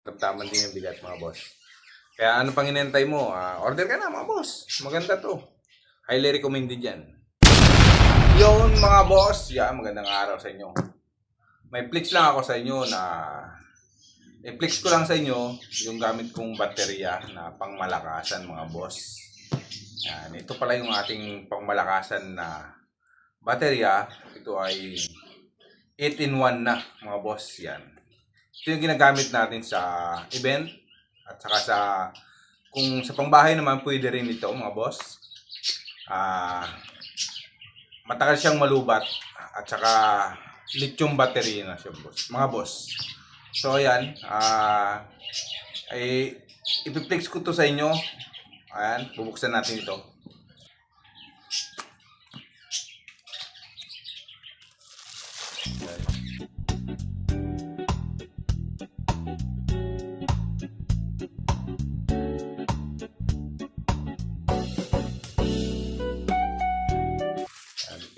Tamtaman din yung bigat mga boss. Kaya ano pang inentay mo? Order ka na mga boss. Maganda to. Highly recommended yan. Yun mga boss. Yan, magandang araw sa inyo. May flex lang ako sa inyo na i-flex ko lang sa inyo yung gamit kong baterya na pangmalakasan mga boss. Yan, ito pala yung ating pangmalakasan na baterya. Ito ay 8-in-1 na mga boss. Yan. Ito yung ginagamit natin sa event at saka kung sa pangbahay naman pwede rin ito mga boss. Matagal siyang malubat at saka lithium battery na siya boss, mga boss. So ayan, ay ipiplex ko to sa inyo. Ayan, bubuksan natin ito.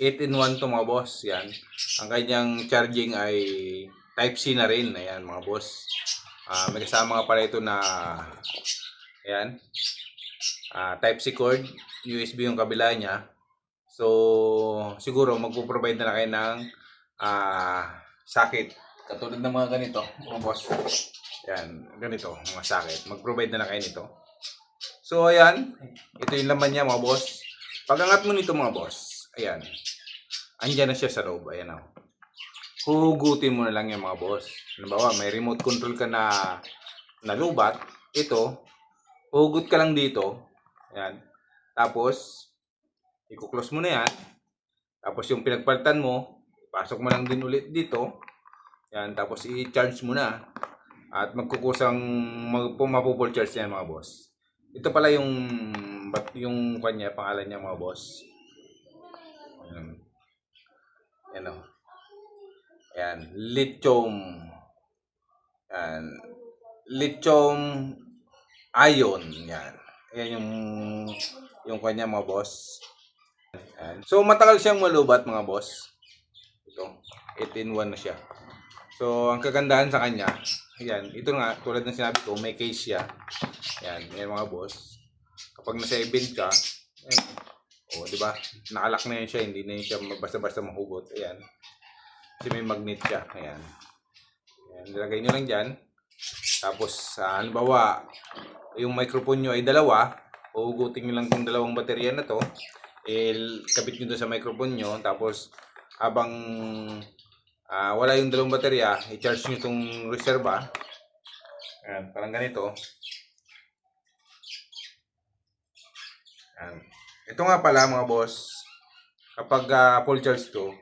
8-in-1 to mga boss. Yan. Ang kanyang charging ay Type-C na rin. Ayan mga boss. May kasama nga pala ito na ayan, Type-C cord. USB yung kabila niya. So siguro magpo-provide na kayo ng socket. Katulad ng mga ganito mga boss. Yan. Ganito mga socket. Mag-provide na kayo nito. So ayan. Ito yung laman niya mga boss. Pag-angat mo nito mga boss. Ayan. Andiyan na siya sa loob. Ayan o. Hugutin mo na lang yan mga boss. Halimbawa, may remote control ka na lubat. Ito, hugot ka lang dito. Ayan. Tapos, i-close mo na yan. Tapos yung pinagpalitan mo, pasok mo lang din ulit dito. Ayan. Tapos i-charge mo na. At magkukusang mapupull charge yan mga boss. Ito pala yung kanya, pangalan niya mga boss. Yan o. Yan. Lithium. Yan. Lithium ion. Yan. Yan yung kanya mga boss. Yan. So matagal siyang malubat mga boss. Ito. 8-in-1 na siya. So ang kagandahan sa kanya, yan. Ito nga, tulad ng sinabi ko, may case siya. Yan. Yan mga boss. Kapag nasa event ka, yan. O, di ba? Nakalak na yun siya, hindi na yun siya basta-basta mahugot. Ayan. Kasi may magnet siya. Ayan. Ayan. Nilagay nyo lang dyan. Tapos, halimbawa, yung microphone nyo ay dalawa. Hugutin nyo lang itong dalawang baterya na to. Kabit nyo doon sa microphone nyo. Tapos, habang wala yung dalawang baterya, i-charge nyo itong reserva. Ayan. Parang ganito. Ayan. Ito nga pala mga boss, kapag full charge to,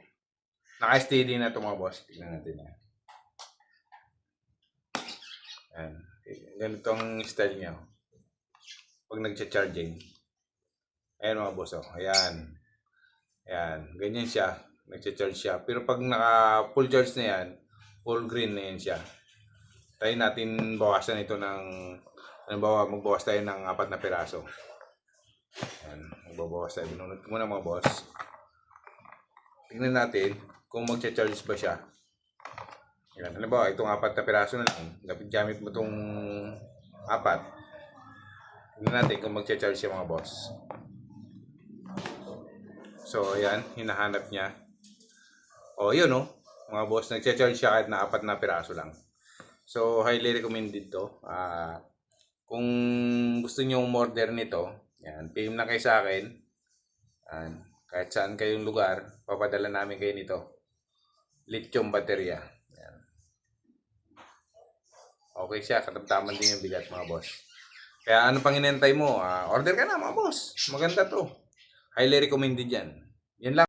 naka-steady na ito mga boss. Tignan natin yan. Ayan. Ganitong style niya. Pag nag-charging. Ayan mga boss. Oh. Ayan. Ayan. Ganyan siya. Nag-charge siya. Pero pag naka-full charge na yan, full green na yan siya. Try natin bawasan ito ng, halimbawa magbawas tayo ng 4 na piraso. Ayan, magbabawas tayo. Binunod ko muna mga boss. Tingnan natin kung magcha-charge ba siya. Ayan, halimbawa, itong 4 na piraso na lang. Gamit mo itong 4. Tingnan natin kung magcha-charge siya mga boss. So, ayan, hinahanap niya. O, yun o. Mga boss, nagcha-charge siya kahit na 4 na piraso lang. So, highly recommended to. Kung gusto niyo umorder nito, yan, PM na kayo sa akin. Yan, kahit saan kayong lugar, papadala namin kayo nito. Lithium baterya. Yan. Okay siya, katamtaman din yung bigat mga boss. Kaya ano pang inentay mo? Order ka na mga boss. Maganda to. Highly recommended yan. Yan lang.